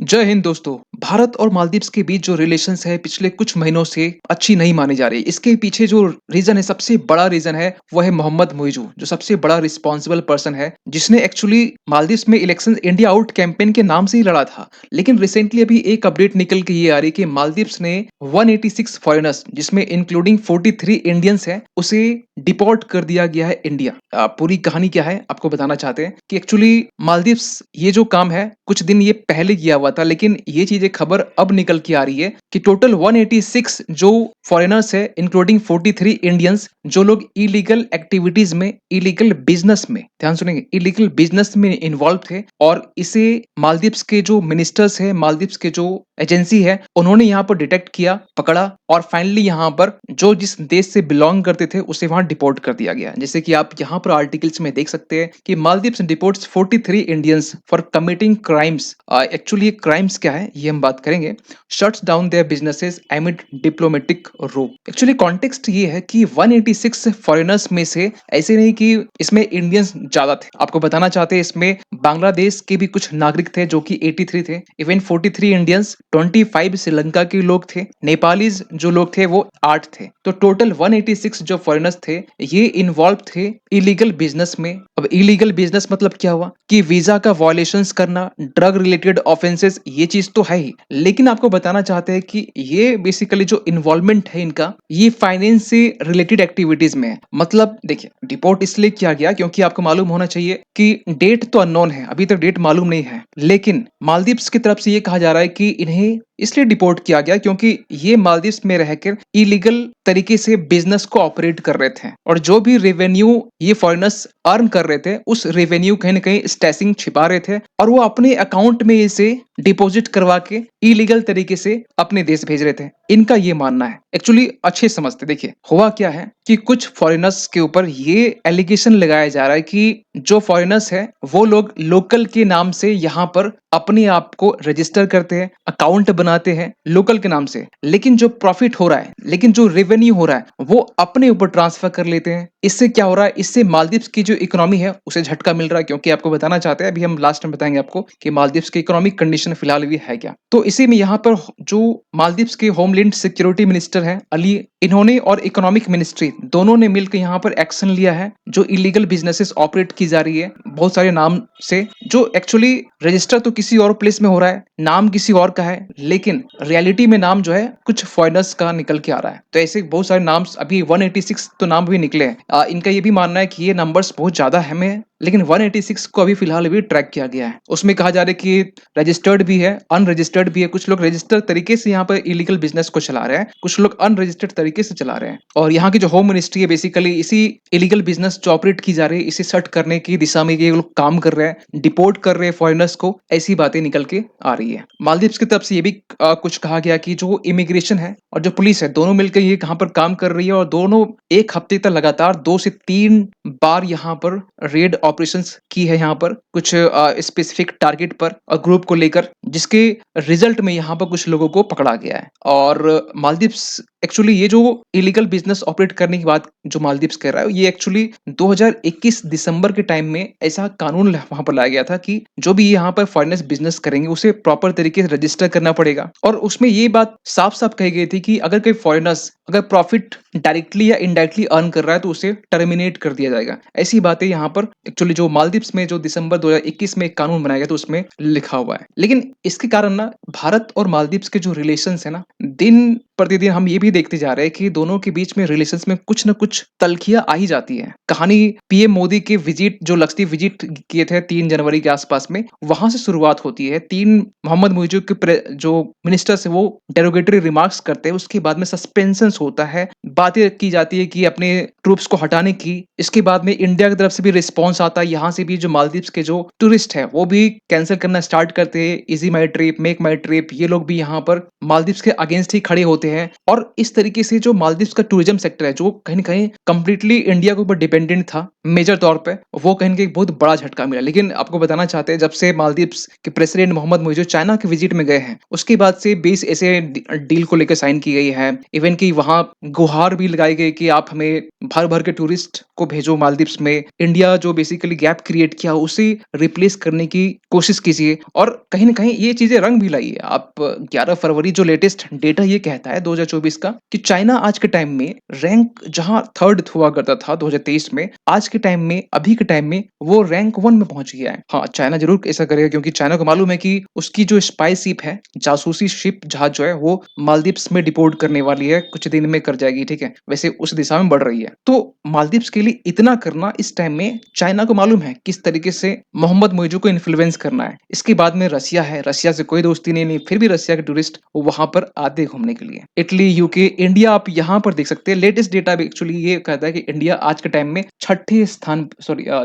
जय हिंद दोस्तों। भारत और मालदीव्स के बीच जो रिलेशंस है पिछले कुछ महीनों से अच्छी नहीं मानी जा रही। इसके पीछे जो रीजन है, सबसे बड़ा रीजन है वो है मोहम्मद मुइजू, जो सबसे बड़ा रिस्पॉन्सिबल पर्सन है, जिसने एक्चुअली मालदीव्स में इलेक्शन इंडिया आउट कैंपेन के नाम से ही लड़ा था। लेकिन रिसेंटली अभी एक अपडेट निकल के ये आ रही कि मालदीव्स ने 186 फॉरेनर्स, जिसमें इंक्लूडिंग 43 इंडियंस हैं, उसे डिपोर्ट कर दिया गया है इंडिया। पूरी कहानी क्या है आपको बताना चाहते हैं कि एक्चुअली मालदीव्स ये जो काम है कुछ दिन ये पहले किया हुआ था, लेकिन ये चीजें खबर अब निकल के आ रही है कि टोटल 186 जो फॉरेनर्स है, इंक्लूडिंग 43 इंडियंस, जो लोग इलीगल एक्टिविटीज में, इलीगल बिजनेस में, ध्यान सुनेंगे, इलीगल बिजनेस में इन्वॉल्व थे। और इसे मालदीव्स के जो मिनिस्टर्स है, मालदीव्स के जो एजेंसी है, उन्होंने यहाँ पर डिटेक्ट किया, पकड़ा, और फाइनली यहाँ पर जो जिस देश से बिलोंग करते थे उसे वहां डिपोर्ट कर दिया गया। जैसे कि आप यहाँ पर आर्टिकल्स में देख सकते हैं कि Maldives deports 43 Indians for committing crimes. Actually crimes क्या है ये हम बात करेंगे। Shuts down their businesses amid diplomatic row. Actually context ये है कि 186 फॉरेनर्स में से ऐसे नहीं कि इसमें इंडियंस ज्यादा थे। आपको बताना चाहते हैं इसमें बांग्लादेश के भी कुछ नागरिक थे जो कि 83 थे। इवन 43 इंडियंस, 25 श्रीलंका के लोग थे, नेपालीज जो लोग थे वो 8 थे। तो टोटल 186 जो फॉरेनर्स थे ये इन्वॉल्व थे इलीगल बिजनेस में। अब इलीगल बिजनेस मतलब क्या हुआ कि वीजा का वायलेशंस करना, ड्रग रिलेटेड ऑफेंसेस, ये चीज तो है ही, लेकिन आपको बताना चाहते हैं कि ये बेसिकली जो इन्वॉल्वमेंट है इनका, ये फाइनेंस से रिलेटेड एक्टिविटीज में है। मतलब देखिए, डिपोर्ट इसलिए किया गया क्योंकि आपको मालूम होना चाहिए कि डेट तो अननोन है, अभी तक डेट मालूम नहीं है, लेकिन मालदीव्स की तरफ से ये कहा जा रहा है कि इन्हें इसलिए डिपोर्ट किया गया क्योंकि ये मालदीव्स में रहकर इलीगल तरीके से बिजनेस को ऑपरेट कर रहे थे, और जो भी रेवेन्यू ये फॉरेनर्स अर्न कर रहे थे उस रेवेन्यू कहीं ना कहीं स्टैसिंग छिपा रहे थे, और वो अपने अकाउंट में इसे डिपॉजिट करवा के इलीगल तरीके से अपने देश भेज रहे थे। इनका ये मानना है। एक्चुअली अच्छे समझते, देखिए हुआ क्या है कि कुछ फॉरेनर्स के ऊपर ये एलिगेशन लगाया जा रहा है कि जो फॉरेनर्स है वो लोग लोकल के नाम से यहाँ पर अपने आप को रजिस्टर करते हैं, अकाउंट बनाते हैं लोकल के नाम से, लेकिन जो प्रॉफिट हो रहा है, लेकिन जो रेवेन्यू हो रहा है वो अपने ऊपर ट्रांसफर कर लेते हैं। इससे क्या हो रहा है, इससे मालदीव्स की जो इकोनॉमी है उसे झटका मिल रहा है, क्योंकि आपको बताना चाहते हैं, अभी हम लास्ट में बताएंगे आपको कि मालदीव्स की इकोनॉमिक कंडीशन फिलहाल भी है क्या। तो इसी में यहाँ पर जो मालदीव्स के होमलैंड सिक्योरिटी मिनिस्टर हैं अली, इन्होंने और इकोनॉमिक मिनिस्ट्री दोनों ने मिलकर यहाँ पर एक्शन लिया है। जो इलीगल बिजनेसेस ऑपरेट की जा रही है बहुत सारे नाम से, जो एक्चुअली रजिस्टर तो किसी और प्लेस में हो रहा है, नाम किसी और का है, लेकिन रियलिटी में नाम जो है कुछ फॉरेनर्स का निकल के आ रहा है। तो ऐसे बहुत सारे नाम, अभी 186 तो नाम भी निकले हैं। इनका ये भी मानना है कि ये नंबर्स बहुत ज्यादा हमें है, लेकिन 186 को अभी फिलहाल भी ट्रैक किया गया है। उसमें कहा जा रहा है कि रजिस्टर्ड भी है, अनरजिस्टर्ड भी है। कुछ लोग रजिस्टर्ड तरीके से यहाँ पर इलीगल बिजनेस को चला रहे हैं, कुछ लोग अनरजिस्टर्ड तरीके से चला रहे हैं। और यहाँ की जो होम मिनिस्ट्री है बेसिकली इसी इलीगल बिजनेस जो ऑपरेट की जा रही है इसे सेट करने की दिशा में ये लोग काम कर रहे हैं, डिपोर्ट कर रहे हैं फॉरेनर्स को, ऐसी बातें निकल के आ रही है। मालदीव्स की तरफ से ये भी कुछ कहा गया कि जो इमिग्रेशन है और जो पुलिस है दोनों मिलकर ये कहाँ पर काम कर रही है, और दोनों एक हफ्ते तक लगातार 2 से 3 बार यहाँ पर रेड ऑपरेशंस की है, यहाँ पर कुछ स्पेसिफिक टारगेट पर और ग्रुप को लेकर, जिसके रिजल्ट में यहाँ पर कुछ लोगों को पकड़ा गया है। और मालदीव्स एक्चुअली ये जो इलीगल बिजनेस ऑपरेट करने की बात जो मालदीव्स कर रहा है, ये एक्चुअली 2021 दिसंबर के टाइम में ऐसा कानून वहां पर लाया गया था कि जो भी यहाँ पर फॉरेनर्स बिजनेस करेंगे उसे प्रॉपर तरीके से रजिस्टर करना पड़ेगा। और उसमें ये बात साफ साफ कही गई थी कि अगर कोई फॉरेनर्स अगर प्रॉफिट डायरेक्टली या इनडायरेक्टली अर्न कर रहा है तो उसे टर्मिनेट कर दिया जाएगा। ऐसी बातें यहाँ पर एक्चुअली जो मालदीव्स में जो दिसंबर 2021 में एक कानून बनाया गया तो उसमें लिखा हुआ है। लेकिन इसके कारण ना भारत और मालदीव्स के जो रिलेशंस है ना, दिन प्रतिदिन हम ये भी देखते जा रहे हैं कि दोनों के बीच में रिलेशंस में कुछ ना कुछ तल्खियां आ ही जाती है। कहानी पीएम मोदी के विजिट, जो लक्षद्वीप विजिट किए थे 3 जनवरी के आसपास में, वहां से शुरुआत होती है। तीन मोहम्मद मुइजू के जो मिनिस्टर्स है वो डेरोगेटरी रिमार्क्स करते हैं, उसके बाद में सस्पेंशन होता है, बातें की जाती है कि अपने ट्रूप्स को हटाने की। इसके बाद में इंडिया की तरफ से भी रिस्पॉन्स आता है, यहाँ से भी जो मालदीव्स के जो टूरिस्ट है वो भी कैंसिल करना स्टार्ट करते हैं। इजी माई ट्रिप, मेक माई ट्रिप, ये लोग भी यहाँ पर मालदीव्स के अगेंस्ट ही खड़े होते हैं। और इस तरीके से जो मालदीव्स का टूरिज्म सेक्टर है जो कहीं ना कहीं कंप्लीटली इंडिया के ऊपर डिपेंडेंट था मेजर तौर पे, वो कहीं ना कहीं बहुत बड़ा झटका मिला। लेकिन आपको बताना चाहते हैं, जब से मालदीव्स के प्रेसिडेंट मोहम्मद मुइजू चाइना के विजिट में गए हैं उसके बाद से 20 ऐसे डील को लेकर साइन की गई है। इवन कि वहां गुहा गुहार भी लगाई गई कि आप हमें भर-भर के टूरिस्ट को भेजो मालदीव्स में। इंडिया जो बेसिकली गैप क्रिएट किया उसे रिप्लेस करने की कोशिश कीजिए और कहीं न कहीं ये चीज़ें रंग भी लाई है। आप 11 फरवरी जो लेटेस्ट डेटा ये कहता है 2024 का कि चाइना आज के टाइम में रैंक जहाँ 3rd हुआ करता था 2023 में, आज के टाइम में, अभी के टाइम में वो रैंक 1 में पहुँच गया है। हाँ, चाइना ज़रूर ऐसा करेगा क्योंकि चाइना को मालूम है कि उसकी जो स्पाई शिप है, जासूसी शिप जहाज़ जो है वो मालदीव्स में डिपोर्ट करने वाली है, कुछ दिन में कर जाएगी, ठीक है? वैसे उस दिशा में बढ़ रही है। तो मालदीव्स के लिए इतना करना इस टाइम में चाइना को मालूम है किस तरीके से मोहम्मद मोइज़ू को इन्फ्लुएंस करना है। इसके बाद में रसिया है, रसिया से कोई दोस्ती नहीं, फिर भी रसिया के टूरिस्ट वहाँ पर आते हैं घूमने के लिए। इटली, यूके, इंडिया आप यहाँ पर देख सकते हैं। लेटेस्ट डेटा भी एक्चुअली ये कहता है कि इंडिया आज के टाइम में 6ठे स्थान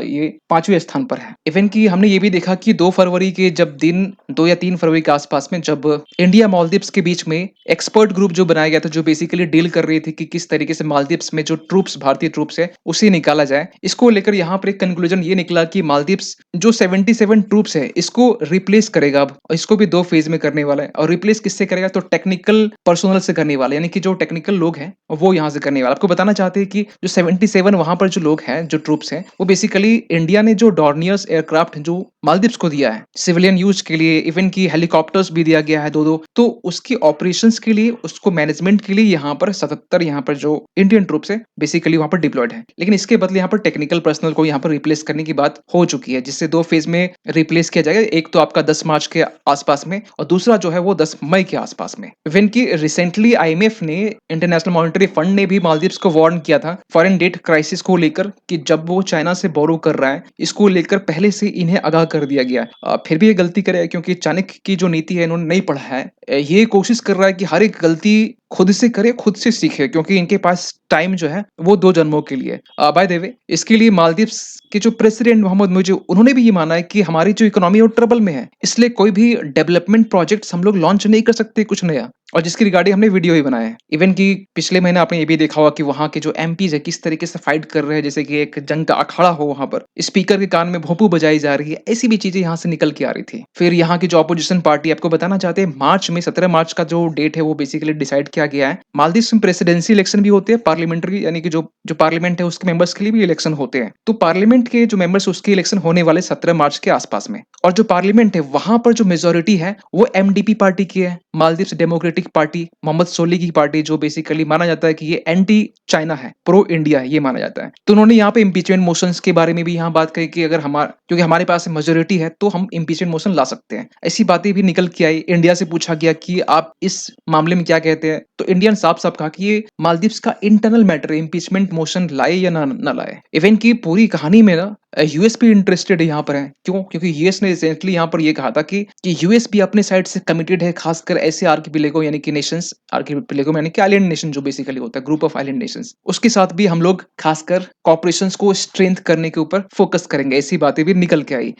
ये 5वें स्थान पर है। इवन कि हमने ये भी देखा कि 2 फरवरी के जब दिन 2 या 3 फरवरी के आस-पास में जब इंडिया मालदीव्स के बीच में एक्सपर्ट ग्रुप जो बनाया गया था, जो बेसिकली डील कर रही थी कि किस तरीके से मालदीव्स में जो ट्रूप्स भारतीय ट्रूप्स है, उसे निकाला जाए। इसको लेकर यहाँ पर एक कंक्लूजन ये निकला कि मालदीव्स जो 77 ट्रूप्स है, इसको रिप्लेस करेगा अब और इसको भी 2 फेज़ में करने वाला है और रिप्लेस किससे करेगा तो टेक्निकल पर्सनल से करने वाला है, यानी कि जो टेक्निकल लोग हैं, वो यहाँ से करने वाला है। आपको बताना चाहते हैं कि जो 77 वहाँ पर जो लोग हैं, जो ट्रूप्स हैं, वो बेसिकली इंडिया ने जो डॉर्नियर्स एयरक्राफ्ट जो मालदीव्स को दिया है, सिविलियन यूज़ के लिए, इवन कि हेलीकॉप्टर्स भी दिया गया है 2-2, तो उसकी ऑपरेशंस के लिए, उसको मैनेजमेंट के लिए यहाँ पर 77 यहाँ पर जो इंडियन ट्रूप्स है, बेसिकली वहाँ पर डिप्लॉयड है। लेकिन इसके बदले यहाँ पर टेक्निकल पर्सनल को यहाँ पर रिप्लेस करने की बात हो चुकी है, जिससे 2 फेज़ में रिप्लेस किया जाएगा। एक तो आपका 10 मार्च के आसपास में और दूसरा जो है वो 10 मई के आसपास में। इवन कि रिसेंटली आईएमएफ ने, इंटरनेशनल मॉनेटरी फंड ने भी मालदीव्स को वार्न किया था फॉरेन डेट क्राइसिस को लेकर कि जब वो चाइना से बोरो कर रहा है, इसको लेकर पहले से इन्हें आगाह कर दिया गया है। फिर भी ये गलती करेगा क्योंकि चाणक्य की जो नीति है इन्होंने नहीं पढ़ा है। ये कोशिश कर रहा है कि हर एक गलती खुद से करे, खुद से सीखे क्योंकि इनके पास टाइम जो है वो 2 जन्मों के लिए। बाय द वे इसके लिए मालदीव्स के जो प्रेसिडेंट मोहम्मद मुइज़ उन्होंने भी ये माना है कि हमारी जो इकोनॉमी है वो ट्रबल में है, इसलिए कोई भी डेवलपमेंट प्रोजेक्ट्स हम लोग लॉन्च नहीं कर सकते कुछ नया और जिसकी रिगार्डिंग हमने वीडियो ही बनाया है। इवन कि पिछले महीने आपने ये भी देखा होगा कि वहाँ के जो एमपीज़ है किस तरीके से फाइट कर रहे हैं, जैसे कि एक जंग का अखाड़ा हो वहाँ पर, स्पीकर के कान में भोंपू बजाई जा रही है, ऐसी भी चीज़ें यहाँ से निकल के आ रही थी। फिर यहाँ की जो ऑपोजिशन पार्टी आपको बताना चाहते हैं मार्च में 17 मार्च का जो डेट है वो बेसिकली डिसाइड किया गया है। मालदीव्स में प्रेसिडेंसी इलेक्शन भी होते हैं, पार्लियामेंट्री यानी कि जो पार्लियामेंट है उसके मेंबर्स के लिए भी इलेक्शन होते हैं। तो पार्लियामेंट के जो मेंबर्स उसके इलेक्शन होने वाले 17 मार्च के आसपास में और जो पार्लियामेंट है वहां पर जो मेजोरिटी है वो एमडीपी पार्टी की है, मालदीव्स डेमोक्रेटिक पार्टी, मोहम्मद सोली की पार्टी, जो बेसिकली माना जाता है कि ये एंटी चाइना है, प्रो इंडिया है, ये माना जाता है। तो उन्होंने यहाँ पे इम्पीचमेंट मोशंस के बारे में भी यहाँ बात कही कि अगर क्योंकि हमारे पास मेजोरिटी है तो हम इम्पीचमेंट मोशन ला सकते हैं। ऐसी बातें भी निकल के आई। इंडिया से पूछा गया कि आप इस मामले में क्या कहते हैं, तो इंडियन साफ-साफ कहा कि ये मालदीव्स का इंटरनल मैटर है, इम्पीचमेंट मोशन लाए या ना लाए। इवन की पूरी कहानी में ना यूएस भी इंटरेस्टेड यहाँ पर है। क्यों? क्योंकि यूएस ने रिसेंटली यहाँ पर ये कहा था कि यूएस भी अपने साइड से कमिटेड है, खासकर ऐसे आर्किपेलागो यानी कि नेशंस, आर्किपेलागो यानी कि आइलैंड नेशन जो बेसिकली होता है, ग्रुप ऑफ आइलैंड नेशंस, उसके साथ भी हम लोग खासकर कोऑपरेशंस को स्ट्रेंथ करने के ऊपर फोकस करेंगे। ऐसी बातें भी निकल के आई।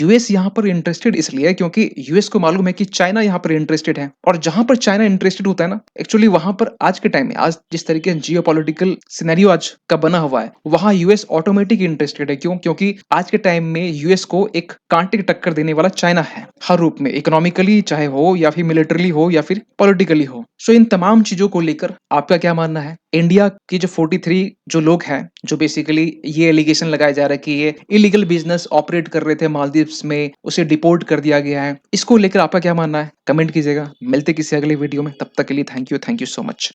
यूएस यहाँ पर इंटरेस्टेड इसलिए है क्योंकि यूएस को मालूम है कि चाइना यहाँ पर इंटरेस्टेड है और जहां पर चाइना इंटरेस्टेड होता है ना, एक्चुअली वहां पर आज के टाइम में, आज जिस तरीके से जियोपॉलिटिकल सिनेरियो आज का बना हुआ है, वहां यूएस ऑटोमेटिक इंटरेस्टेड है। क्यों? क्योंकि आज के टाइम में यूएस को एक कांटे की टक्कर देने वाला चाइना है, हर रूप में, इकोनॉमिकली चाहे हो या फिर मिलिटरली हो या फिर पॉलिटिकली हो। सो इन तमाम चीजों को लेकर आपका क्या मानना है? इंडिया की जो 43 जो लोग हैं, जो बेसिकली ये एलिगेशन लगाया जा रहा है कि ये इलीगल बिजनेस ऑपरेट कर रहे थे मालदीव्स में, उसे डिपोर्ट कर दिया गया है, इसको लेकर आपका क्या मानना है? कमेंट कीजिएगा। मिलते किसी अगले वीडियो में, तब तक के लिए थैंक यू सो मच।